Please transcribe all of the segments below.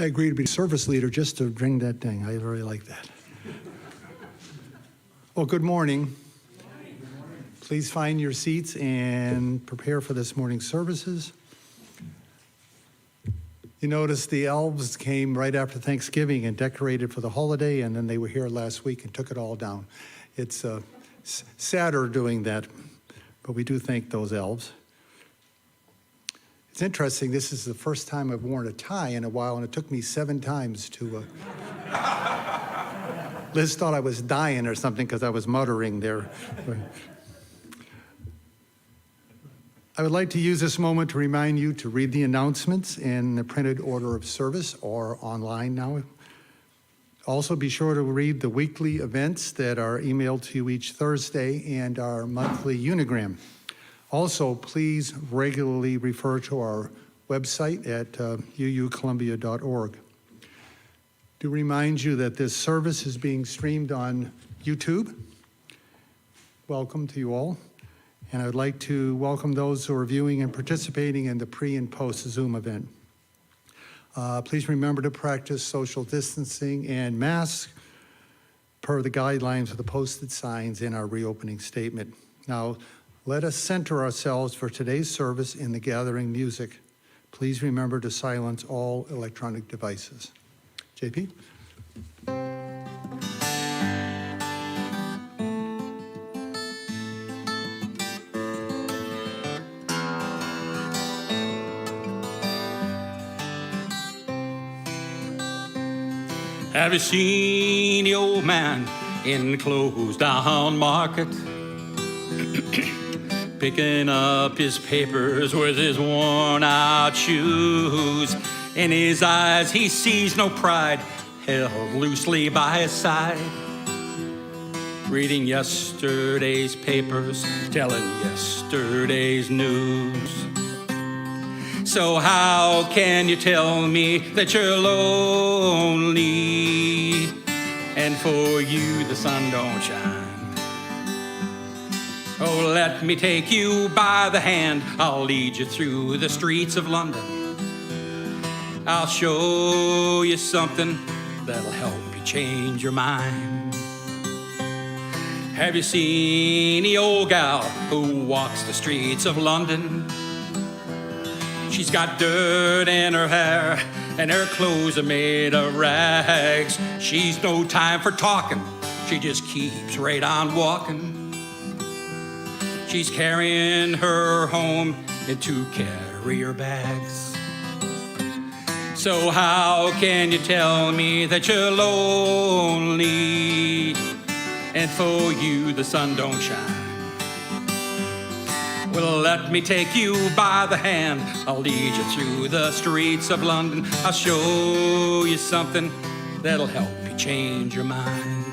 I agreed to be service leader just to ring that ding. I really like that. Well, good morning. Please find your seats and prepare for this morning's services. You notice the elves came right after Thanksgiving and decorated for the holiday, and then they were here last week and took it all down. It's sadder doing that, but we do thank those elves. It's interesting, this is the first time I've worn a tie in a while, and it took me 7 times to... Liz thought I was dying or something because I was muttering there. I would like to use this moment to remind you to read the announcements in the printed order of service or online now. Also, be sure to read the weekly events that are emailed to you each Thursday and our monthly unigram. Also, please regularly refer to our website at uucolumbia.org. To remind you that this service is being streamed on YouTube. Welcome to you all. And I would like to welcome those who are viewing and participating in the pre and post Zoom event. Please remember to practice social distancing and masks per the guidelines of the posted signs in our reopening statement. Now, let us center ourselves for today's service in the gathering music. Please remember to silence all electronic devices. JP? Have you seen the old man in the closed down market? Picking up his papers with his worn out shoes. In his eyes he sees no pride, held loosely by his side. Reading yesterday's papers, telling yesterday's news. So how can you tell me that you're lonely, and for you the sun don't shine? Oh, let me take you by the hand, I'll lead you through the streets of London. I'll show you something that'll help you change your mind. Have you seen the old gal who walks the streets of London? She's got dirt in her hair and her clothes are made of rags. She's no time for talking, she just keeps right on walking. She's carrying her home in 2 carrier bags. So how can you tell me that you're lonely, and for you the sun don't shine? Well, let me take you by the hand, I'll lead you through the streets of London. I'll show you something that'll help you change your mind.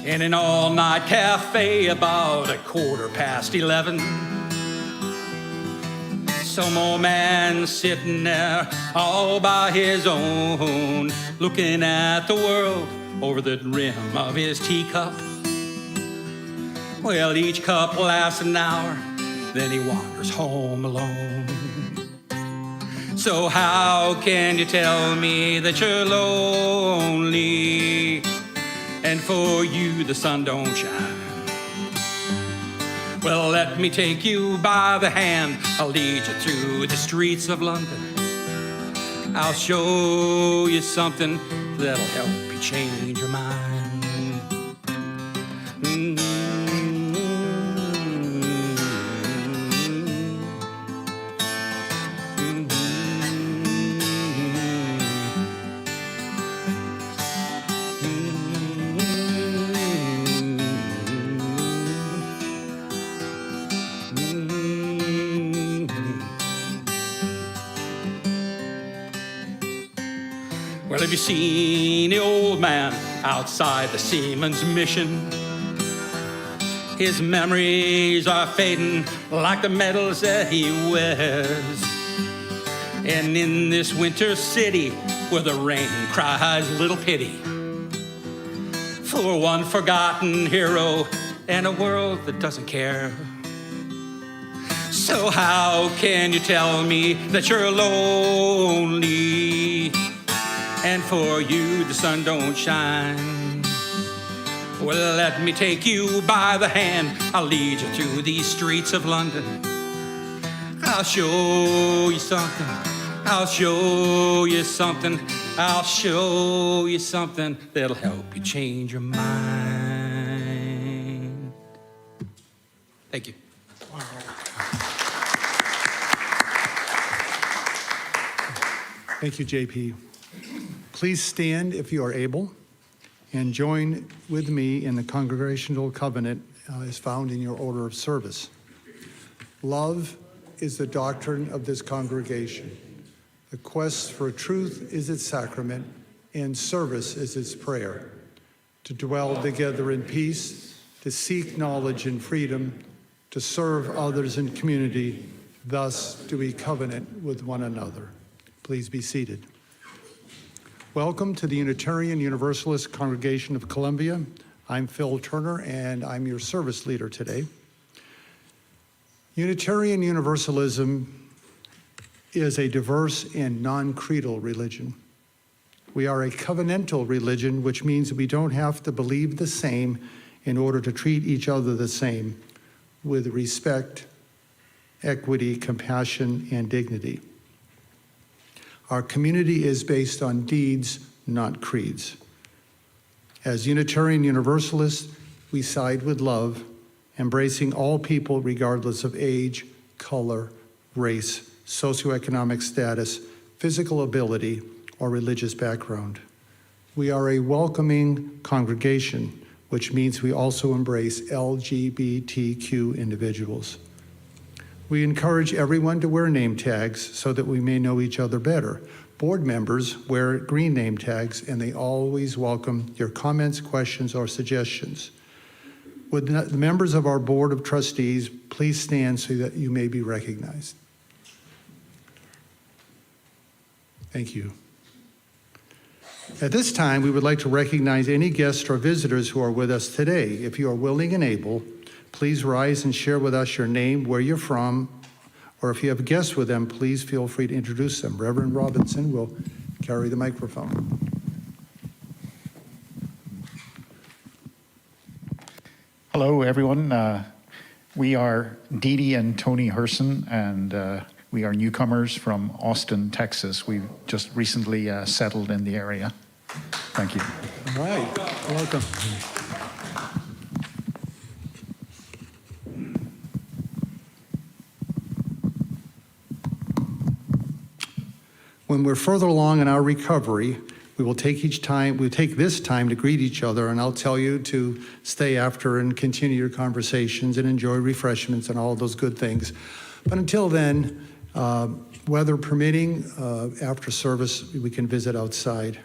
In an all-night cafe about 11:15, some old man sitting there all by his own, looking at the world over the rim of his teacup. Well, each cup lasts an hour, then he wanders home alone. So how can you tell me that you're lonely, and for you the sun don't shine? Well, let me take you by the hand, I'll lead you through the streets of London. I'll show you something that'll help you change your mind. Well, have you seen the old man outside the seaman's mission? His memories are fading like the medals that he wears. And in this winter city where the rain cries little pity for one forgotten hero and a world that doesn't care. So how can you tell me that you're lonely and for you the sun don't shine? Well, let me take you by the hand. I'll lead you through these streets of London. I'll show you something. I'll show you something. I'll show you something that'll help you change your mind. Thank you. Thank you, JP. Please stand if you are able and join with me in the congregational covenant as found in your order of service. Love is the doctrine of this congregation. The quest for truth is its sacrament, and service is its prayer. To dwell together in peace, to seek knowledge and freedom, to serve others in community, thus do we covenant with one another. Please be seated. Welcome to the Unitarian Universalist Congregation of Columbia. I'm Phil Turner, and I'm your service leader today. Unitarian Universalism is a diverse and non-creedal religion. We are a covenantal religion, which means we don't have to believe the same in order to treat each other the same, with respect, equity, compassion, and dignity. Our community is based on deeds, not creeds. As Unitarian Universalists, we side with love, embracing all people regardless of age, color, race, socioeconomic status, physical ability, or religious background. We are a welcoming congregation, which means we also embrace LGBTQ individuals. We encourage everyone to wear name tags so that we may know each other better. Board members wear green name tags, and they always welcome your comments, questions, or suggestions. Would the members of our Board of Trustees please stand so that you may be recognized? Thank you. At this time, we would like to recognize any guests or visitors who are with us today. If you are willing and able, please rise and share with us your name, where you're from, or if you have guests with them, please feel free to introduce them. Reverend Robinson will carry the microphone. Hello, everyone. We are Dee Dee and Tony Herson, and we are newcomers from Austin, Texas. We've just recently settled in the area. Thank you. All right, welcome. When we're further along in our recovery, we'll take this time to greet each other, and I'll tell you to stay after and continue your conversations and enjoy refreshments and all those good things. But until then, weather permitting, after service, we can visit outside.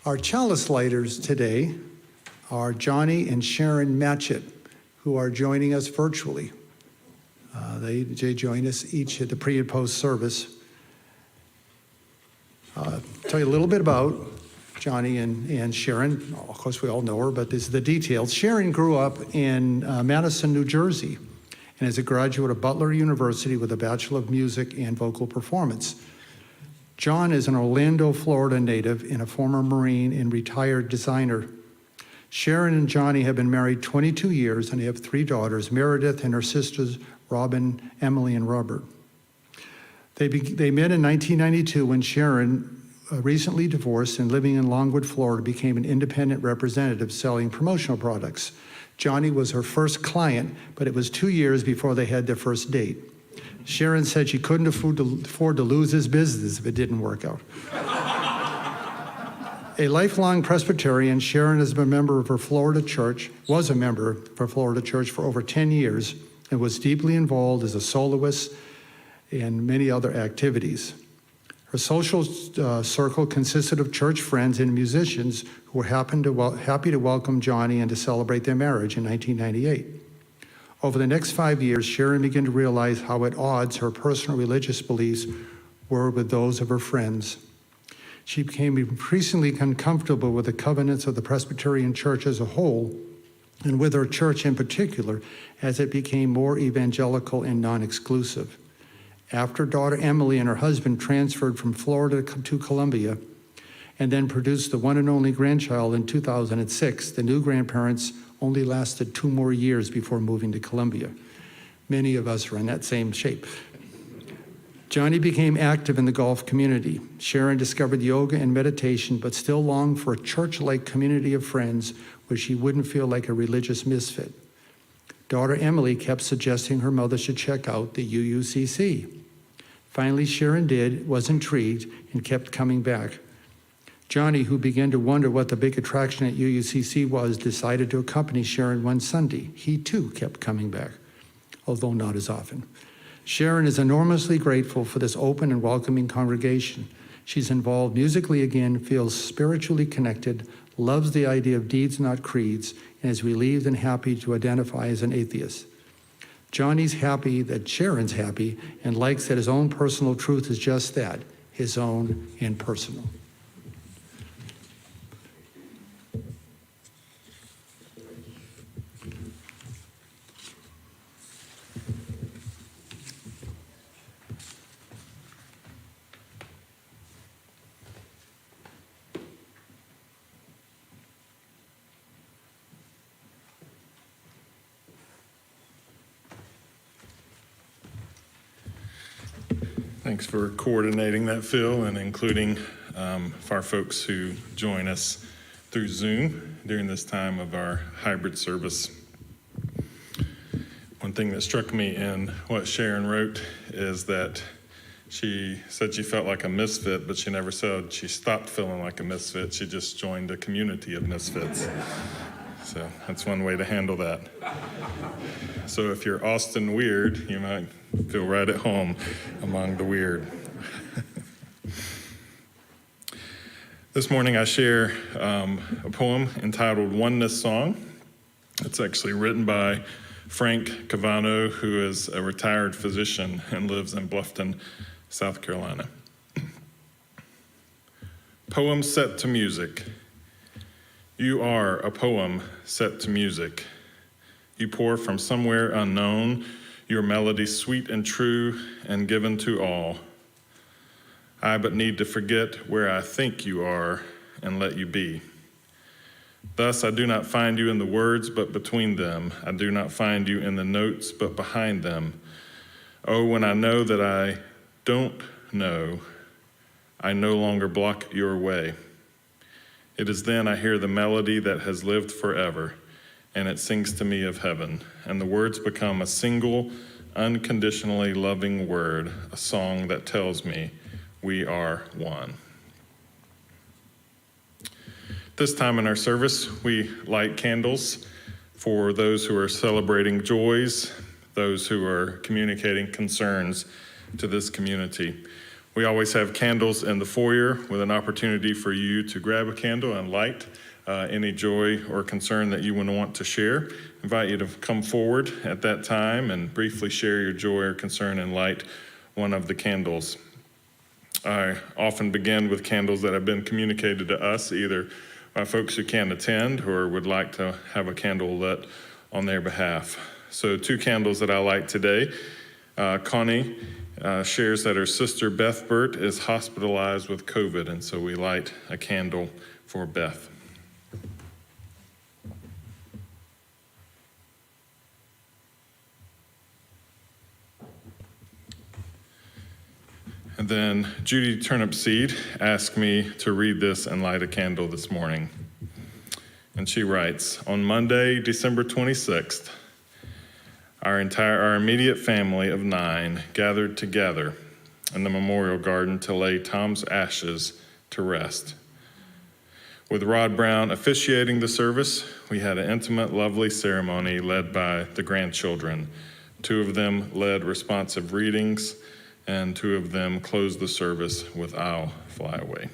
Our chalice lighters today are Johnny and Sharon Matchett, who are joining us virtually. They join us each at the pre and post service. Tell you a little bit about Johnny and Sharon. Of course, we all know her, but this is the details. Sharon grew up in Madison, New Jersey, and is a graduate of Butler University with a Bachelor of Music and Vocal Performance. John is an Orlando, Florida native and a former Marine and retired designer. Sharon and Johnny have been married 22 years, and they have 3 daughters, Meredith and her sisters, Robin, Emily, and Robert. They met in 1992 when Sharon, recently divorced and living in Longwood, Florida, became an independent representative selling promotional products. Johnny was her first client, but it was 2 years before they had their first date. Sharon said she couldn't afford to lose his business if it didn't work out. A lifelong Presbyterian, Sharon has been a member of her Florida church, was a member of her Florida church for over 10 years, and was deeply involved as a soloist and many other activities. Her social circle consisted of church friends and musicians who were happy to welcome Johnny and to celebrate their marriage in 1998. Over the next 5 years, Sharon began to realize how at odds her personal religious beliefs were with those of her friends. She became increasingly uncomfortable with the covenants of the Presbyterian Church as a whole and with her church in particular, as it became more evangelical and non-exclusive. After daughter Emily and her husband transferred from Florida to Columbia and then produced the one and only grandchild in 2006, the new grandparents only lasted 2 more years before moving to Columbia. Many of us are in that same shape. Johnny became active in the golf community. Sharon discovered yoga and meditation, but still longed for a church-like community of friends where she wouldn't feel like a religious misfit. Daughter Emily kept suggesting her mother should check out the UUCC. Finally, Sharon did, was intrigued, and kept coming back. Johnny, who began to wonder what the big attraction at UUCC was, decided to accompany Sharon one Sunday. He too kept coming back, although not as often. Sharon is enormously grateful for this open and welcoming congregation. She's involved musically again, feels spiritually connected, loves the idea of deeds, not creeds, and is relieved and happy to identify as an atheist. Johnny's happy that Sharon's happy and likes that his own personal truth is just that, his own and personal. Thanks for coordinating that, Phil, and including for our folks who join us through Zoom during this time of our hybrid service. One thing that struck me in what Sharon wrote is that she said she felt like a misfit, but she never said she stopped feeling like a misfit. She just joined a community of misfits. So that's one way to handle that. So if you're Austin weird, you might feel right at home among the weird. This morning I share a poem entitled Oneness Song. It's actually written by Frank Cavano, who is a retired physician and lives in Bluffton, South Carolina. Poem set to music. You are a poem set to music. You pour from somewhere unknown, your melody sweet and true and given to all. I but need to forget where I think you are and let you be. Thus I do not find you in the words, but between them. I do not find you in the notes, but behind them. Oh, when I know that I don't know, I no longer block your way. It is then I hear the melody that has lived forever, and it sings to me of heaven, and the words become a single, unconditionally loving word, a song that tells me we are one. This time in our service, we light candles for those who are celebrating joys, those who are communicating concerns to this community. We always have candles in the foyer with an opportunity for you to grab a candle and light any joy or concern that you would want to share. I invite you to come forward at that time and briefly share your joy or concern and light one of the candles. I often begin with candles that have been communicated to us, either by folks who can't attend or would like to have a candle lit on their behalf. So 2 candles that I light today. Connie shares that her sister Beth Burt is hospitalized with COVID, and so we light a candle for Beth. And then Judy Turnipseed asked me to read this and light a candle this morning. And she writes, on Monday, December 26th, our immediate family of 9 gathered together in the memorial garden to lay Tom's ashes to rest. With Rod Brown officiating the service, we had an intimate, lovely ceremony led by the grandchildren. 2 of them led responsive readings, and 2 of them closed the service with I'll Fly Away.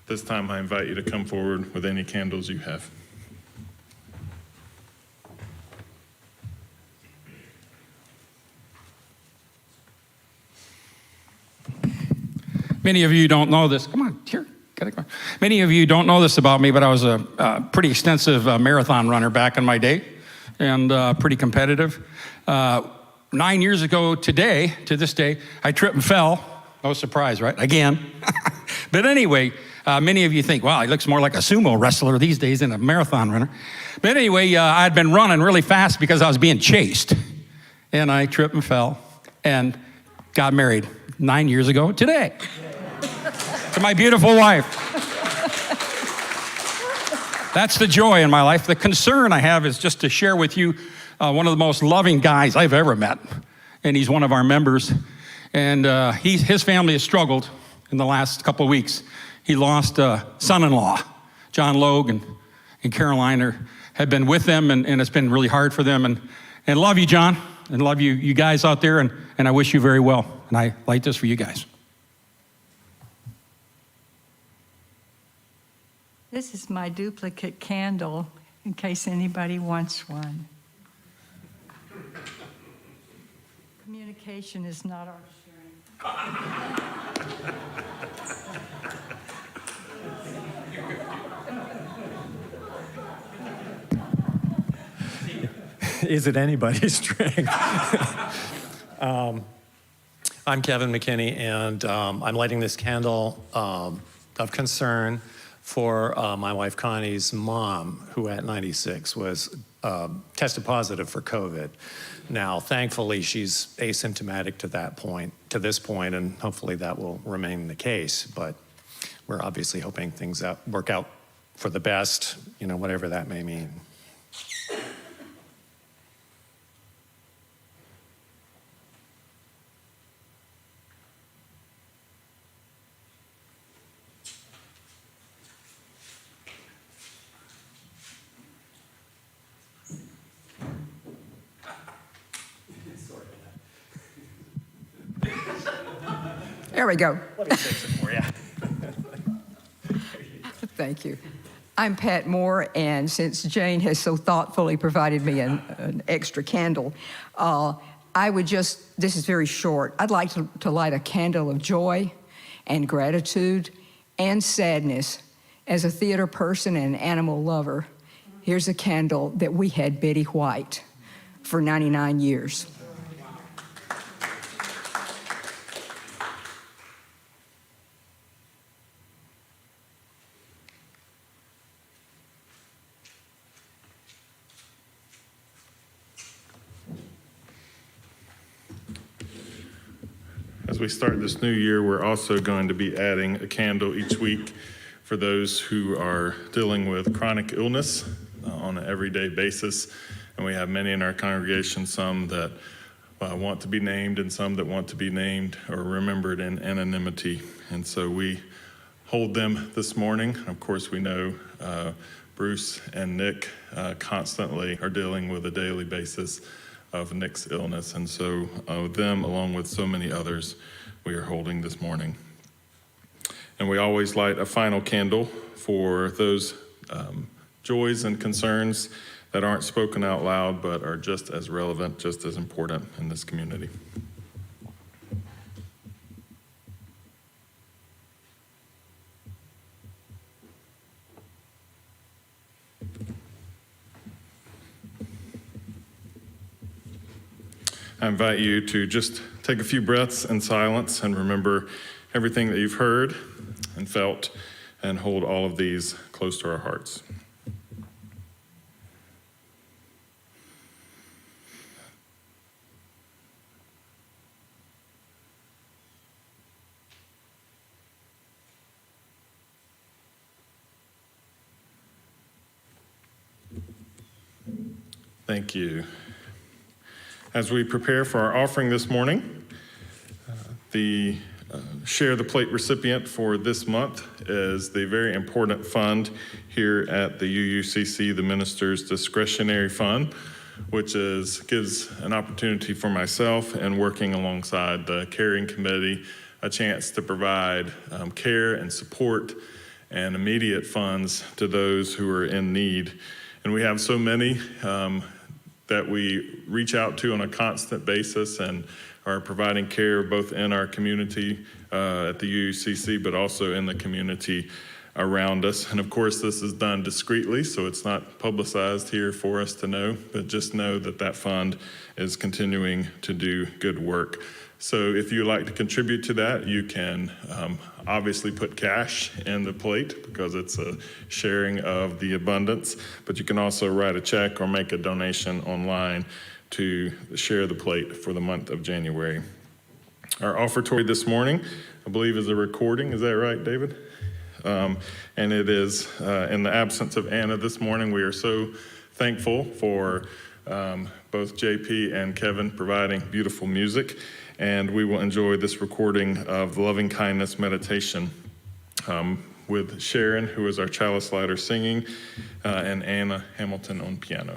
This time I invite you to come forward with any candles you have. Many of you don't know this. Come on, here. Many of you don't know this about me, but I was a pretty extensive marathon runner back in my day, and pretty competitive. 9 years ago to this day, I tripped and fell. No surprise, right? Again. But anyway, many of you think, wow, he looks more like a sumo wrestler these days than a marathon runner. But anyway, I'd been running really fast because I was being chased. And I tripped and fell and got married 9 years ago today to my beautiful wife. That's the joy in my life. The concern I have is just to share with you one of the most loving guys I've ever met. And he's one of our members. And his family has struggled in the last couple of weeks. He lost a son-in-law. John Logue and Caroline have been with them, and it's been really hard for them. And love you, John, and love you guys out there, and I wish you very well. And I light this for you guys. This is my duplicate candle, in case anybody wants one. Communication is not our strength. Is it anybody's strength? I'm Kevin McKinney, and I'm lighting this candle of concern for my wife Connie's mom, who at 96 was tested positive for COVID. Now, thankfully, she's asymptomatic to this point, and hopefully that will remain the case. But we're obviously hoping things work out for the best, whatever that may mean. There we go. Let me fix it for you. Thank you. I'm Pat Moore, and since Jane has so thoughtfully provided me an extra candle, this is very short. I'd like to light a candle of joy and gratitude and sadness. As a theater person and an animal lover, here's a candle that we had Betty White for 99 years. As we start this new year, we're also going to be adding a candle each week for those who are dealing with chronic illness on an everyday basis. And we have many in our congregation, some that want to be named and some that want to be named or remembered in anonymity. And so we hold them this morning. Of course, we know Bruce and Nick constantly are dealing with a daily basis of Nick's illness. And so them, along with so many others, we are holding this morning. And we always light a final candle for those joys and concerns that aren't spoken out loud, but are just as relevant, just as important in this community. I invite you to just take a few breaths in silence and remember everything that you've heard and felt, and hold all of these close to our hearts. Thank you. As we prepare for our offering this morning, the Share the Plate recipient for this month is the very important fund here at the UUCC, the Minister's Discretionary Fund, which gives an opportunity for myself and working alongside the Caring Committee a chance to provide care and support and immediate funds to those who are in need. And we have so many that we reach out to on a constant basis, and are providing care both in our community at the UUCC, but also in the community around us. And of course, this is done discreetly, so it's not publicized here for us to know, but just know that that fund is continuing to do good work. So if you'd like to contribute to that, you can obviously put cash in the plate because it's a sharing of the abundance, but you can also write a check or make a donation online to share the plate for the month of January. Our offertory this morning, I believe, is a recording. Is that right, David? And it is, in the absence of Anna this morning, we are so thankful for both JP and Kevin providing beautiful music. And we will enjoy this recording of the Loving Kindness Meditation with Sharon, who is our chalice lighter, singing, and Anna Hamilton on piano.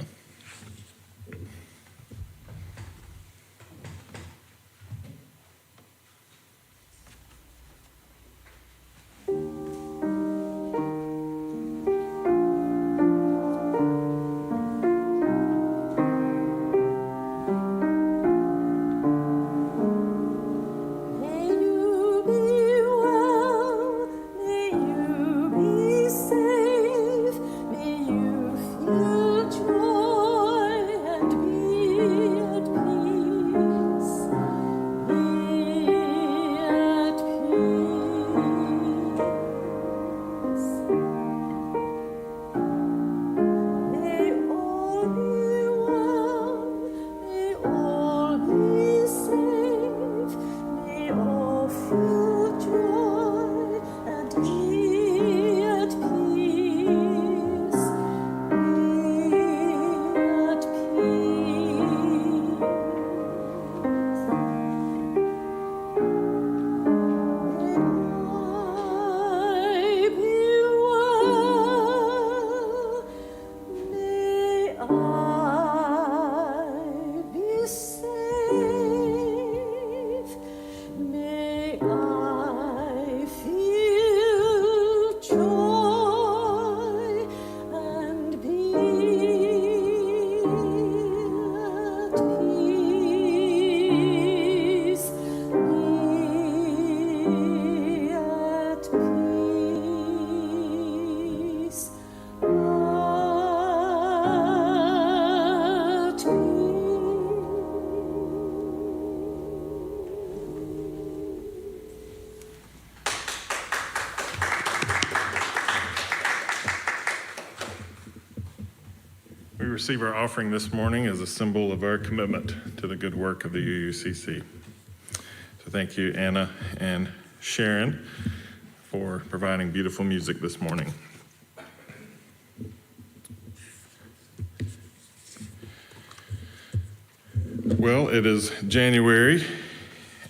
We receive our offering this morning as a symbol of our commitment to the good work of the UUCC. So thank you, Anna and Sharon, for providing beautiful music this morning. Well, it is January,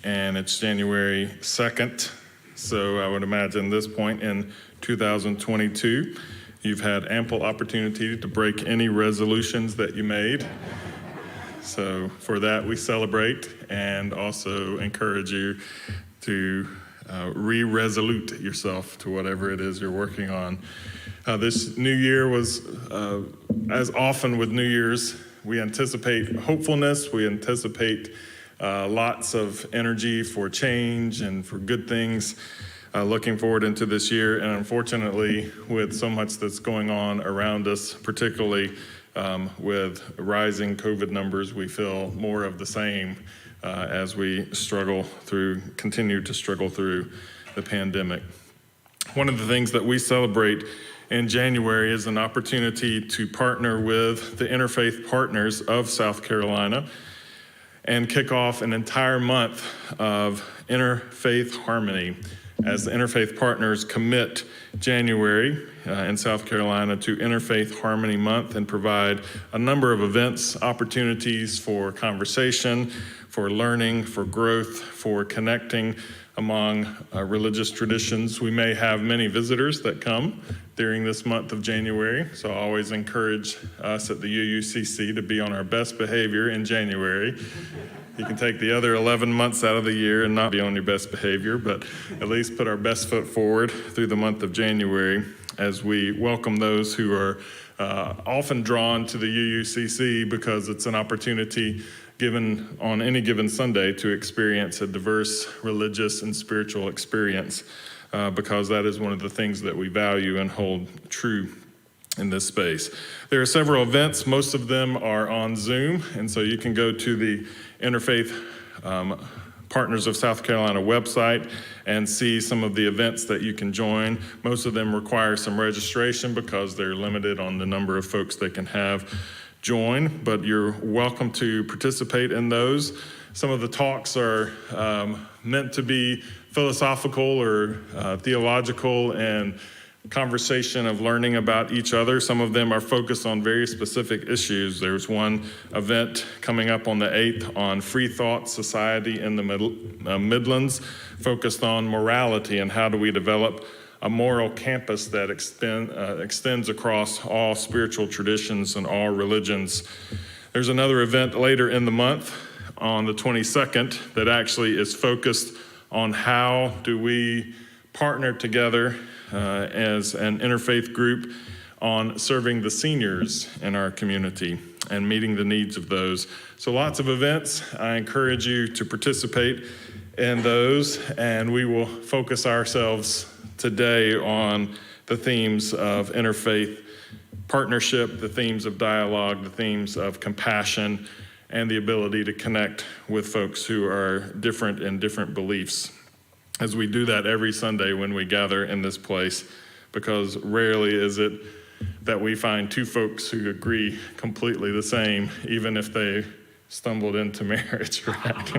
and it's January 2nd, so I would imagine this point in 2022, you've had ample opportunity to break any resolutions that you made. So for that, we celebrate and also encourage you to re-resolute yourself to whatever it is you're working on. This new year was, as often with New Year's, we anticipate hopefulness, we anticipate lots of energy for change and for good things. Looking forward into this year, and unfortunately, with so much that's going on around us, particularly with rising COVID numbers, we feel more of the same as we continue to struggle through the pandemic. One of the things that we celebrate in January is an opportunity to partner with the Interfaith Partners of South Carolina and kick off an entire month of Interfaith Harmony, as the Interfaith Partners commit January in South Carolina to Interfaith Harmony Month and provide a number of events, opportunities for conversation, for learning, for growth, for connecting among religious traditions. We may have many visitors that come during this month of January, so I always encourage us at the UUCC to be on our best behavior in January. You can take the other 11 months out of the year and not be on your best behavior, but at least put our best foot forward through the month of January as we welcome those who are often drawn to the UUCC because it's an opportunity given on any given Sunday to experience a diverse religious and spiritual experience, because that is one of the things that we value and hold true in this space. There are several events. Most of them are on Zoom, and so you can go to the Interfaith Partners of South Carolina website and see some of the events that you can join. Most of them require some registration because they're limited on the number of folks they can have join, but you're welcome to participate in those. Some of the talks are meant to be philosophical or theological and conversation of learning about each other. Some of them are focused on very specific issues. There's one event coming up on the 8th on free thought society in the Midlands, focused on morality and how do we develop a moral campus that extends across all spiritual traditions and all religions. There's another event later in the month on the 22nd that actually is focused on how do we partner together as an interfaith group on serving the seniors in our community and meeting the needs of those. So lots of events. I encourage you to participate in those, and we will focus ourselves today on the themes of interfaith partnership, the themes of dialogue, the themes of compassion, and the ability to connect with folks who are different in different beliefs. As we do that every Sunday when we gather in this place, because rarely is it that we find two folks who agree completely the same, even if they stumbled into marriage, right?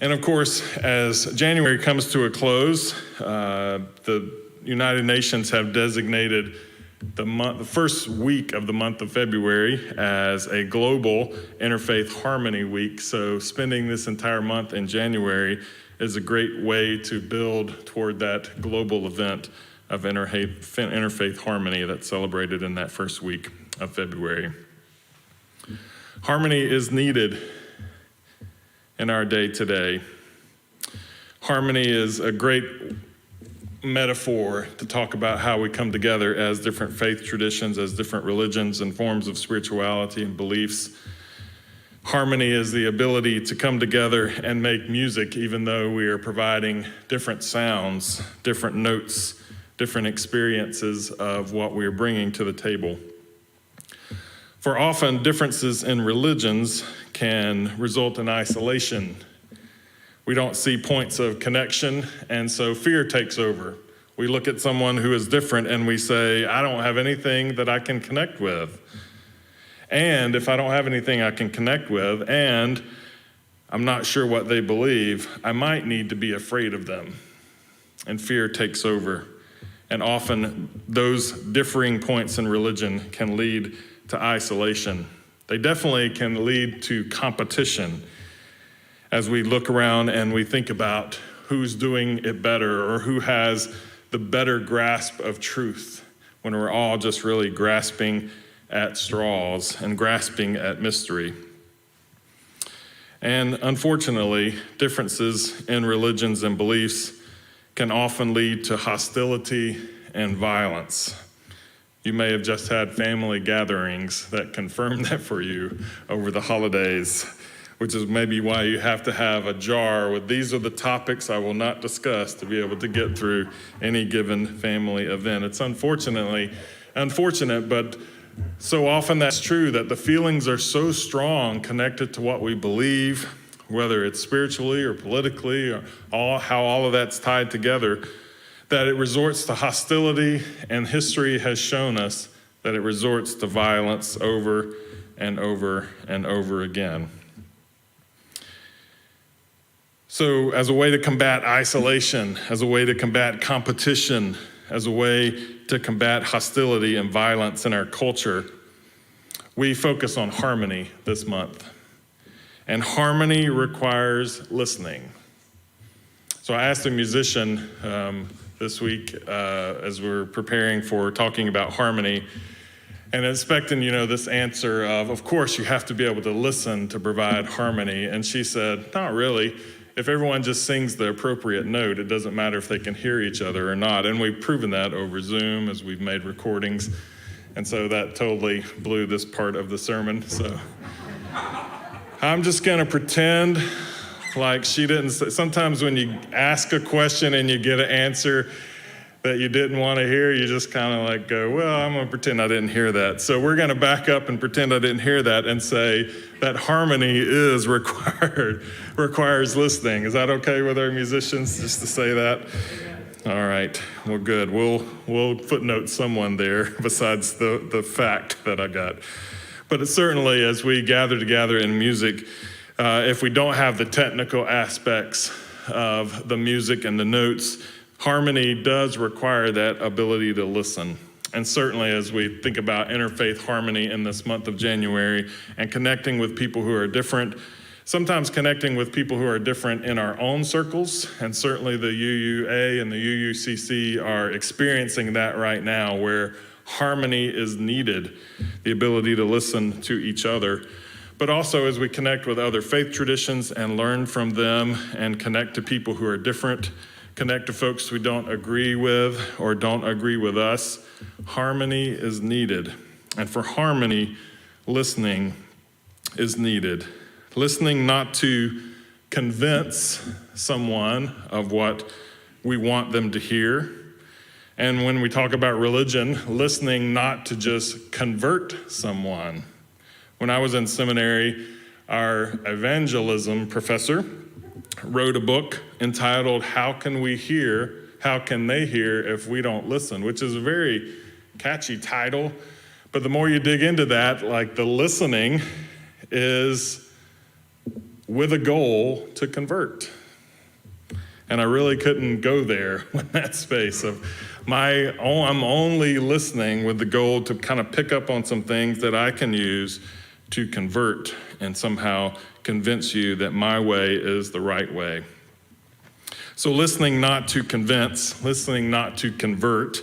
And of course, as January comes to a close, the United Nations have designated the first week of the month of February as a global Interfaith Harmony Week. So spending this entire month in January is a great way to build toward that global event of interfaith harmony that's celebrated in that first week of February. Harmony is needed in our day today. Harmony is a great metaphor to talk about how we come together as different faith traditions, as different religions and forms of spirituality and beliefs. Harmony is the ability to come together and make music, even though we are providing different sounds, different notes, different experiences of what we're bringing to the table. For often, differences in religions can result in isolation. We don't see points of connection, and so fear takes over. We look at someone who is different and we say, I don't have anything that I can connect with. And if I don't have anything I can connect with, and I'm not sure what they believe, I might need to be afraid of them. And fear takes over. And often those differing points in religion can lead to isolation. They definitely can lead to competition as we look around and we think about who's doing it better or who has the better grasp of truth, when we're all just really grasping at straws and grasping at mystery. And unfortunately, differences in religions and beliefs can often lead to hostility and violence. You may have just had family gatherings that confirm that for you over the holidays, which is maybe why you have to have a jar with these are the topics I will not discuss to be able to get through any given family event. It's unfortunate, but so often that's true, that the feelings are so strong connected to what we believe, whether it's spiritually or politically or how all of that's tied together, that it resorts to hostility, and history has shown us that it resorts to violence over and over and over again. So as a way to combat isolation, as a way to combat competition, as a way to combat hostility and violence in our culture, we focus on harmony this month. And harmony requires listening. So I asked a musician this week as we're preparing for talking about harmony, and expecting, this answer of course you have to be able to listen to provide harmony. And she said, not really. If everyone just sings the appropriate note, it doesn't matter if they can hear each other or not. And we've proven that over Zoom as we've made recordings And so that totally blew this part of the sermon. So I'm just going to pretend like she didn't say. Sometimes when you ask a question and you get an answer that you didn't want to hear, you just kind of like go, well, I'm going to pretend I didn't hear that. So we're going to back up and pretend I didn't hear that and say that harmony is requires listening. Is that okay with our musicians, just to say that? All right, well, good. We'll footnote someone there besides the fact that I got. But certainly as we gather together in music, if we don't have the technical aspects of the music and the notes, harmony does require that ability to listen. And certainly as we think about interfaith harmony in this month of January and connecting with people who are different, sometimes connecting with people who are different in our own circles, and certainly the UUA and the UUCC are experiencing that right now, where harmony is needed, the ability to listen to each other. But also as we connect with other faith traditions and learn from them and connect to people who are different, connect to folks we don't agree with or don't agree with us, harmony is needed. And for harmony, listening is needed. Listening not to convince someone of what we want them to hear. And when we talk about religion, listening not to just convert someone. When I was in seminary, our evangelism professor wrote a book entitled, How Can They Hear If We Don't Listen? Which is a very catchy title. But the more you dig into that, like the listening is with a goal to convert. And I really couldn't go there in that space of I'm only listening with the goal to kind of pick up on some things that I can use to convert and somehow convince you that my way is the right way. So listening not to convince, listening not to convert,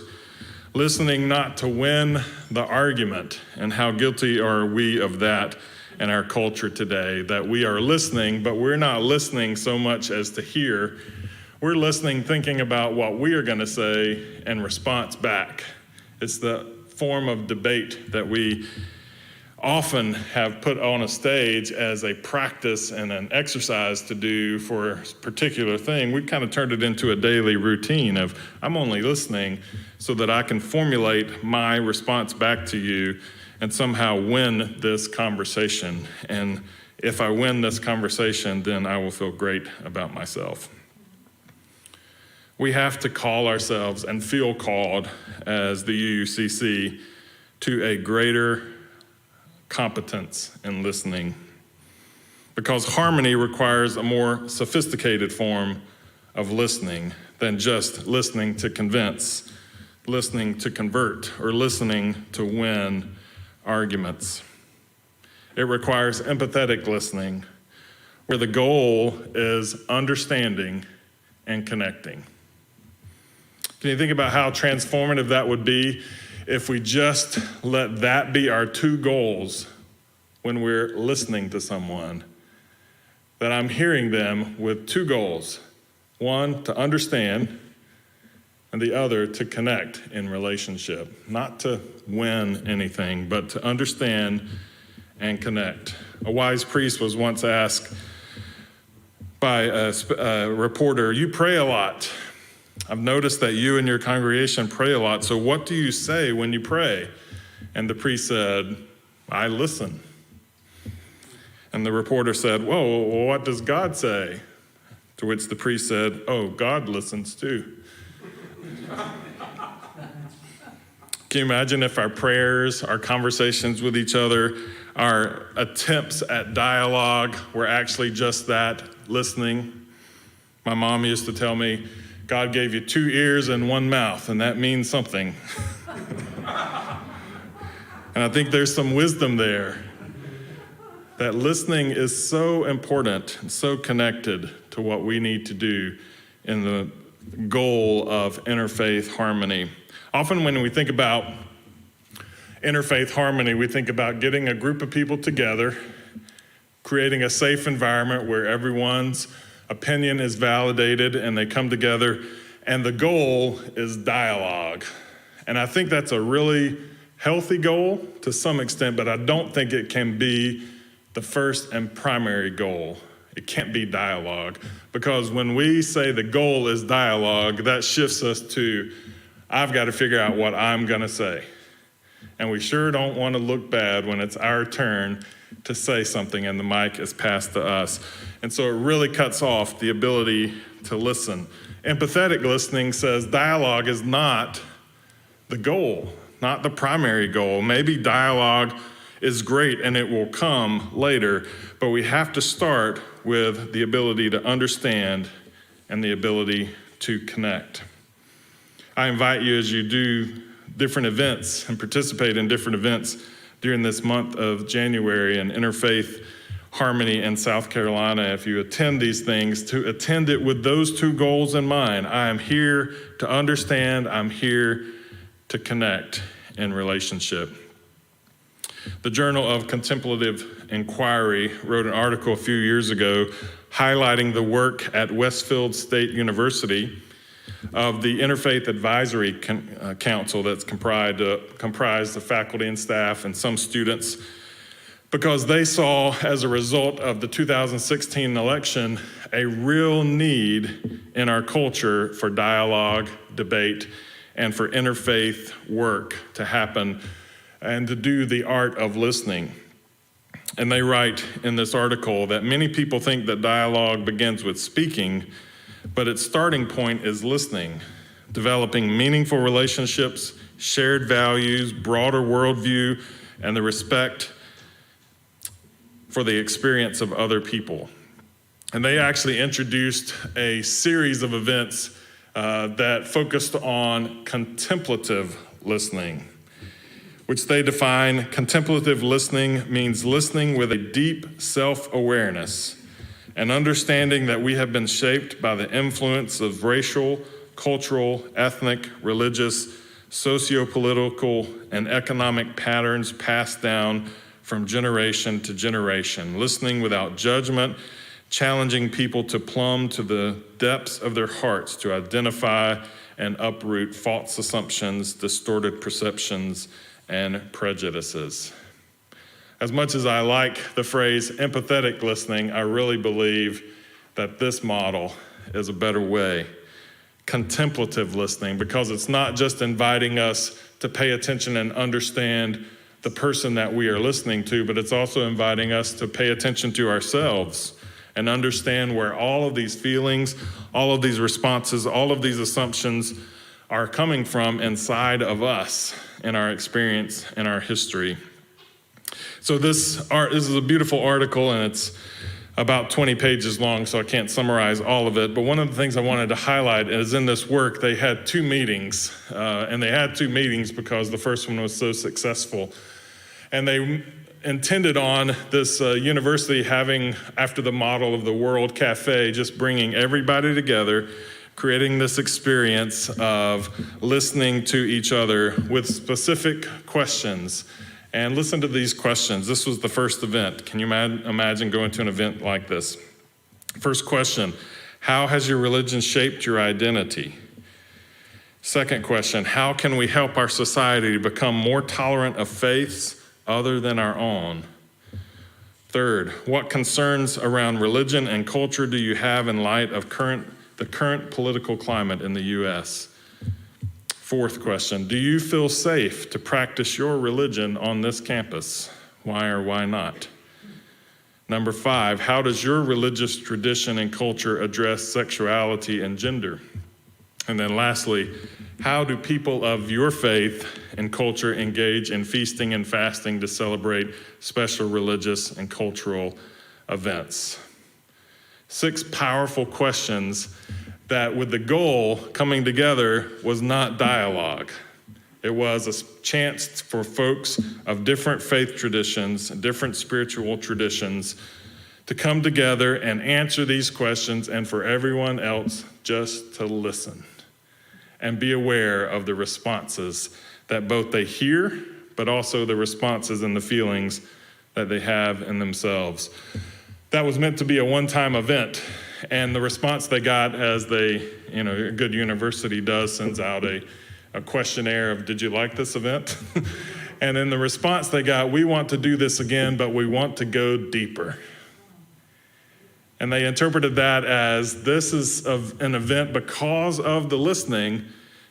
listening not to win the argument, and how guilty are we of that in our culture today, that we are listening, but we're not listening so much as to hear. We're listening thinking about what we are going to say in response back. It's the form of debate that we often have put on a stage as a practice and an exercise to do for a particular thing. We've kind of turned it into a daily routine of I'm only listening so that I can formulate my response back to you and somehow win this conversation. And if I win this conversation, then I will feel great about myself. We have to call ourselves and feel called as the UUCC to a greater competence in listening, because harmony requires a more sophisticated form of listening than just listening to convince, listening to convert, or listening to win arguments. It requires empathetic listening, where the goal is understanding and connecting. Can you think about how transformative that would be if we just let that be our two goals when we're listening to someone? That I'm hearing them with two goals. One, to understand, and the other, to connect in relationship. Not to win anything, but to understand and connect. A wise priest was once asked by a reporter, "You pray a lot. I've noticed that you and your congregation pray a lot, so what do you say when you pray?" And the priest said, "I listen." And the reporter said, "Whoa, well, what does God say?" To which the priest said, "Oh, God listens too." Can you imagine if our prayers, our conversations with each other, our attempts at dialogue were actually just that, listening? My mom used to tell me, God gave you 2 ears and 1 mouth, and that means something. And I think there's some wisdom there, that listening is so important and so connected to what we need to do in the goal of interfaith harmony. Often when we think about interfaith harmony, we think about getting a group of people together, creating a safe environment where everyone's opinion is validated and they come together, and the goal is dialogue. And I think that's a really healthy goal to some extent, but I don't think it can be the first and primary goal. It can't be dialogue, because when we say the goal is dialogue, that shifts us to, I've got to figure out what I'm going to say. And we sure don't want to look bad when it's our turn to say something and the mic is passed to us. And so it really cuts off the ability to listen. Empathetic listening says dialogue is not the goal, not the primary goal. Maybe dialogue is great and it will come later, but we have to start with the ability to understand and the ability to connect. I invite you, as you do different events and participate in different events during this month of January in Interfaith Harmony in South Carolina, if you attend these things, to attend it with those two goals in mind. I am here to understand, I'm here to connect in relationship. The Journal of Contemplative Inquiry wrote an article a few years ago highlighting the work at Westfield State University of the Interfaith Advisory Council that's comprised of faculty and staff and some students, because they saw, as a result of the 2016 election, a real need in our culture for dialogue, debate, and for interfaith work to happen and to do the art of listening. And they write in this article that many people think that dialogue begins with speaking, but its starting point is listening, developing meaningful relationships, shared values, broader worldview, and the respect for the experience of other people. And they actually introduced a series of events that focused on contemplative listening, which they define. Contemplative listening means listening with a deep self-awareness, an understanding that we have been shaped by the influence of racial, cultural, ethnic, religious, socio-political, and economic patterns passed down from generation to generation, listening without judgment, challenging people to plumb to the depths of their hearts to identify and uproot false assumptions, distorted perceptions, and prejudices. As much as I like the phrase empathetic listening, I really believe that this model is a better way. Contemplative listening, because it's not just inviting us to pay attention and understand the person that we are listening to, but it's also inviting us to pay attention to ourselves and understand where all of these feelings, all of these responses, all of these assumptions are coming from inside of us in our experience, in our history. So this is a beautiful article, and it's about 20 pages long, so I can't summarize all of it. But one of the things I wanted to highlight is in this work, they had two meetings. And they had two meetings because the first one was so successful. And they intended on this university having, after the model of the World Cafe, just bringing everybody together, creating this experience of listening to each other with specific questions. And listen to these questions. This was the first event. Can you imagine going to an event like this? First question, how has your religion shaped your identity? Second question, how can we help our society to become more tolerant of faiths other than our own? Third, what concerns around religion and culture do you have in light of the current political climate in the U.S.? Fourth question, do you feel safe to practice your religion on this campus? Why or why not? Number 5, how does your religious tradition and culture address sexuality and gender? And then lastly, how do people of your faith and culture engage in feasting and fasting to celebrate special religious and cultural events? 6 powerful questions that, with the goal coming together, was not dialogue. It was a chance for folks of different faith traditions, different spiritual traditions, to come together and answer these questions, and for everyone else just to listen and be aware of the responses that both they hear, but also the responses and the feelings that they have in themselves. That was meant to be a one-time event. And the response they got, as a good university does, sends out a questionnaire of, did you like this event? And in the response they got, we want to do this again, but we want to go deeper. And they interpreted that as this is an event because of the listening,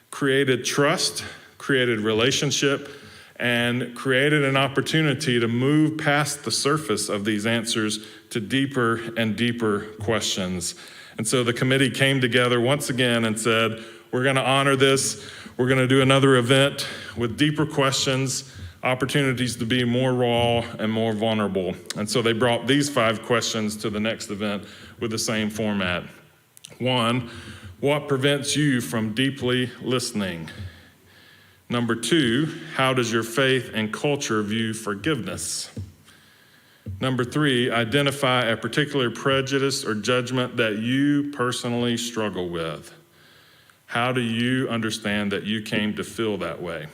created trust, created relationship, and created an opportunity to move past the surface of these answers to deeper and deeper questions. And so the committee came together once again and said, we're going to honor this. We're going to do another event with deeper questions, opportunities to be more raw and more vulnerable. And so they brought these 5 questions to the next event with the same format. 1, what prevents you from deeply listening? Number 2, how does your faith and culture view forgiveness? Number 3, identify a particular prejudice or judgment that you personally struggle with. How do you understand that you came to feel that way?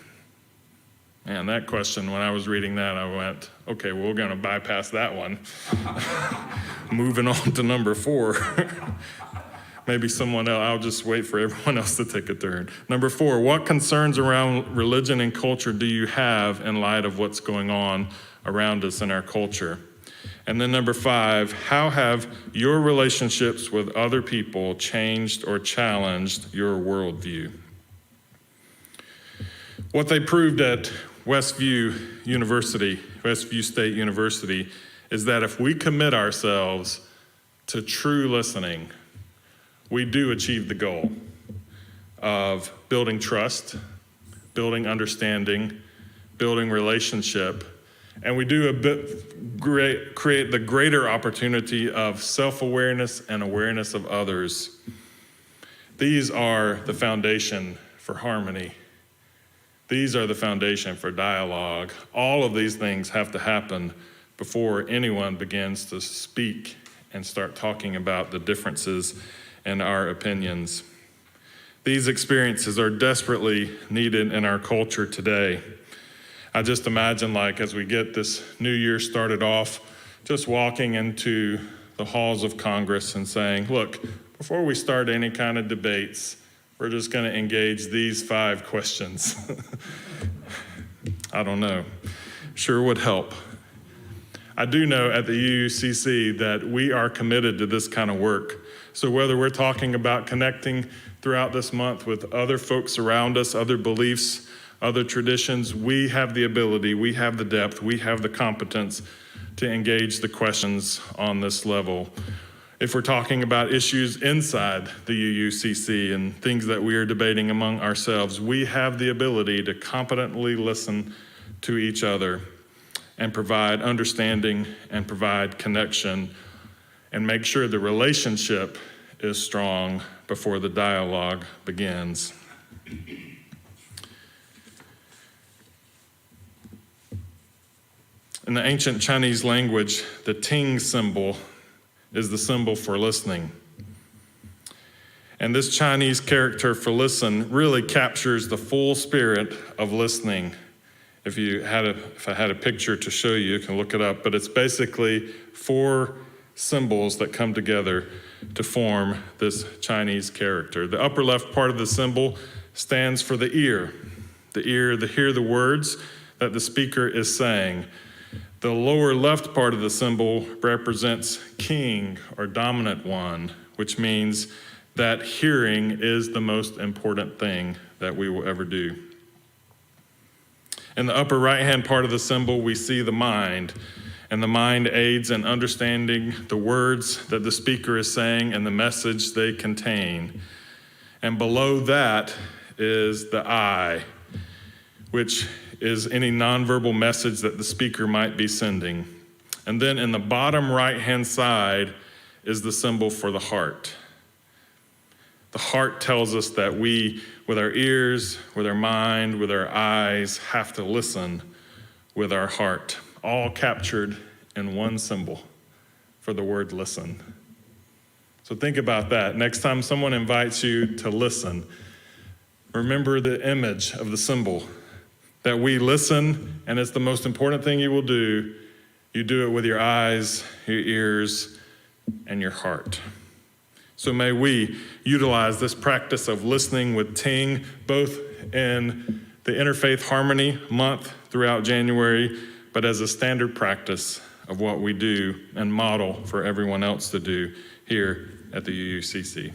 Man, that question, when I was reading that, I went, okay, well, we're going to bypass that one. Moving on to number 4. Maybe someone else, I'll just wait for everyone else to take a turn. Number 4, what concerns around religion and culture do you have in light of what's going on around us in our culture? And then number 5, how have your relationships with other people changed or challenged your worldview? What they proved at Westview State University, is that if we commit ourselves to true listening, we do achieve the goal of building trust, building understanding, building relationship, and we do create the greater opportunity of self-awareness and awareness of others. These are the foundation for harmony. These are the foundation for dialogue. All of these things have to happen before anyone begins to speak and start talking about the differences in our opinions. These experiences are desperately needed in our culture today. I just imagine, like, as we get this new year started off, just walking into the halls of Congress and saying, look, before we start any kind of debates, we're just going to engage these 5 questions. I don't know. Sure would help. I do know at the UUCC that we are committed to this kind of work. So whether we're talking about connecting throughout this month with other folks around us, other beliefs, other traditions, we have the ability, we have the depth, we have the competence to engage the questions on this level. If we're talking about issues inside the UUCC and things that we are debating among ourselves, we have the ability to competently listen to each other and provide understanding and provide connection and make sure the relationship is strong before the dialogue begins. In the ancient Chinese language, the ting symbol is the symbol for listening. And this Chinese character for listen really captures the full spirit of listening. If I had a picture to show you, you can look it up, but it's basically 4 symbols that come together to form this Chinese character. The upper left part of the symbol stands for the ear. The ear to hear the words that the speaker is saying. The lower left part of the symbol represents king or dominant one, which means that hearing is the most important thing that we will ever do. In the upper right-hand part of the symbol, we see the mind, and the mind aids in understanding the words that the speaker is saying and the message they contain. And below that is the eye, which is any nonverbal message that the speaker might be sending. And then in the bottom right-hand side is the symbol for the heart. The heart tells us that we, with our ears, with our mind, with our eyes, have to listen with our heart, all captured in one symbol for the word listen. So think about that. Next time someone invites you to listen, remember the image of the symbol, that we listen, and it's the most important thing you will do. You do it with your eyes, your ears, and your heart. So may we utilize this practice of listening with Ting, both in the Interfaith Harmony Month throughout January, but as a standard practice of what we do and model for everyone else to do here at the UUCC.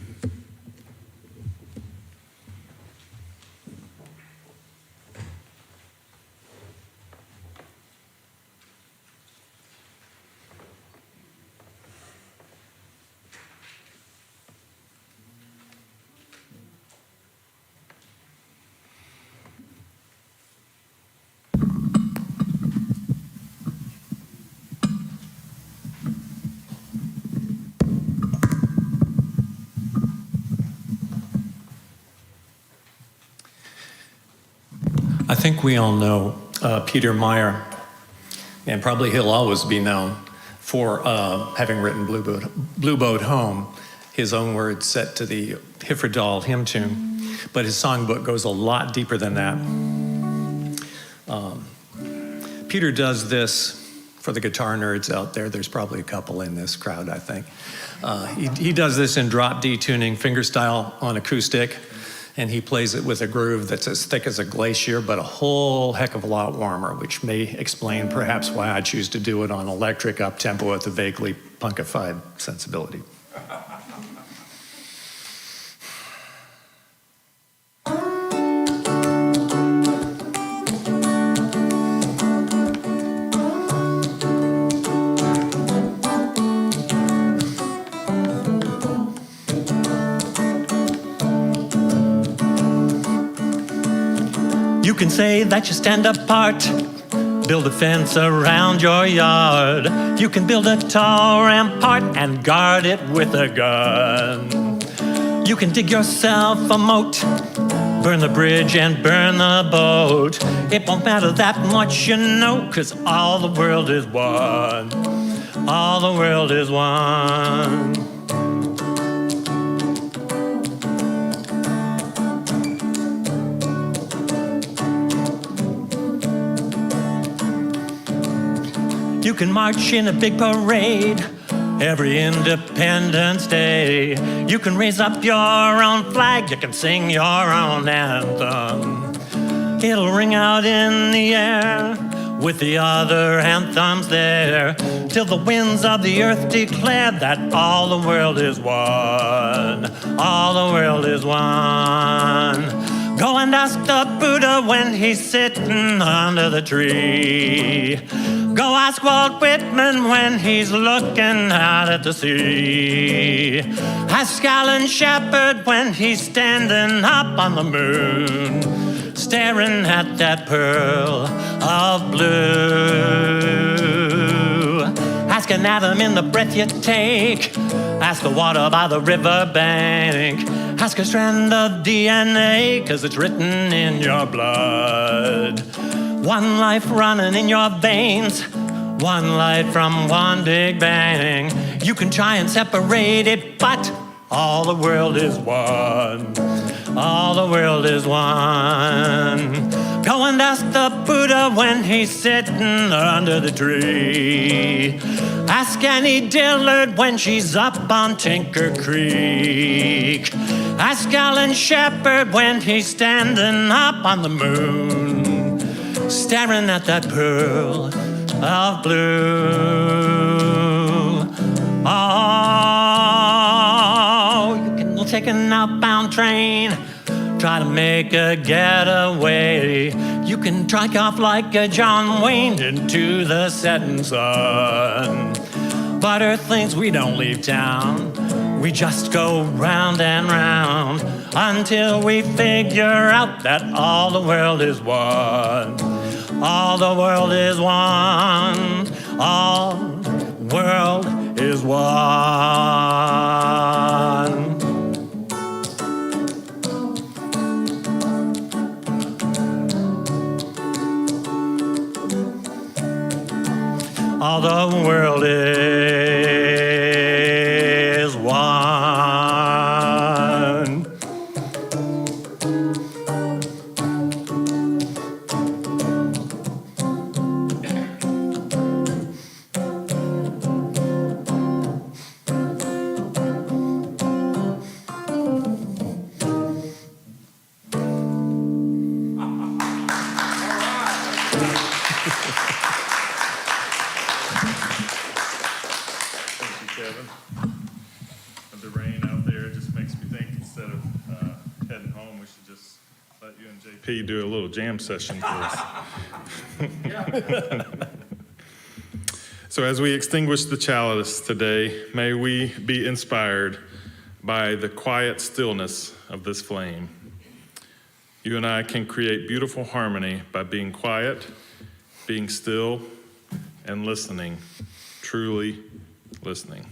I think we all know Peter Meyer, and probably he'll always be known for having written Blue Boat Home, his own words set to the Hifrudal hymn tune. But his songbook goes a lot deeper than that. Peter does this for the guitar nerds out there. There's probably a couple in this crowd, I think. He does this in drop D tuning, fingerstyle on acoustic. And he plays it with a groove that's as thick as a glacier, but a whole heck of a lot warmer, which may explain perhaps why I choose to do it on electric up-tempo with a vaguely punkified sensibility. You can say that you stand apart, build a fence around your yard. You can build a tall rampart and guard it with a gun. You can dig yourself a moat, burn the bridge and burn the boat. It won't matter that much, you know, 'cause all the world is one. All the world is one. You can march in a big parade every Independence Day. You can raise up your own flag. You can sing your own anthem. It'll ring out in the air with the other anthems there, till the winds of the earth declare that all the world is one. All the world is one. Go and ask the Buddha when he's sitting under the tree. Go ask Walt Whitman when he's looking out at the sea. Ask Alan Shepard when he's standing up on the moon, staring at that pearl of blue. Ask an atom in the breath you take. Ask the water by the riverbank. Ask a strand of DNA, 'cause it's written in your blood. One life running in your veins, one light from one big bang. You can try and separate it, but all the world is one. All the world is one. Go and ask the Buddha when he's sitting under the tree. Ask Annie Dillard when she's up on Tinker Creek. Ask Alan Shepard when he's standing up on the moon, staring at that pearl of blue. Oh, you can take an outbound train, try to make a getaway. You can trike off like a John Wayne into the setting sun. But Earthlings, we don't leave town. We just go round and round until we figure out that all the world is one. All the world is one. All world is one. All the world is one. The rain out there just makes me think instead of heading home, we should just let you and JP do a little jam session for us. So as we extinguish the chalice today, may we be inspired by the quiet stillness of this flame. You and I can create beautiful harmony by being quiet, being still, and listening, truly listening.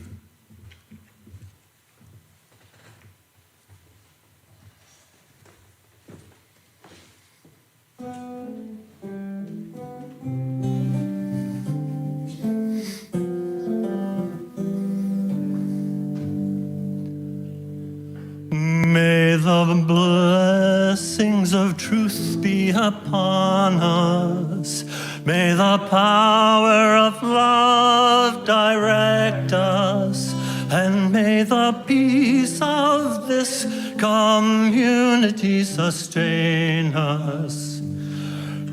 May the blessings of truth be upon us. May the power of love direct us. And may the peace of this community sustain us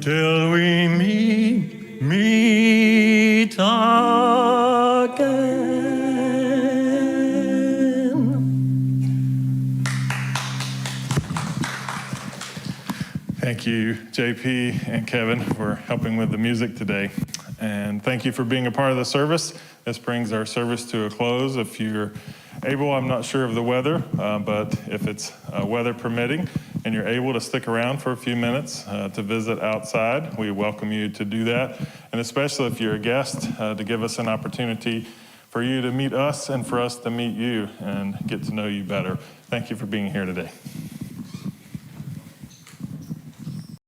till we meet again. Thank you, JP and Kevin, for helping with the music today. And thank you for being a part of the service. This brings our service to a close. If you're able, I'm not sure of the weather, but if it's weather permitting and you're able to stick around for a few minutes to visit outside, we welcome you to do that. And especially if you're a guest, to give us an opportunity for you to meet us and for us to meet you and get to know you better. Thank you for being here today.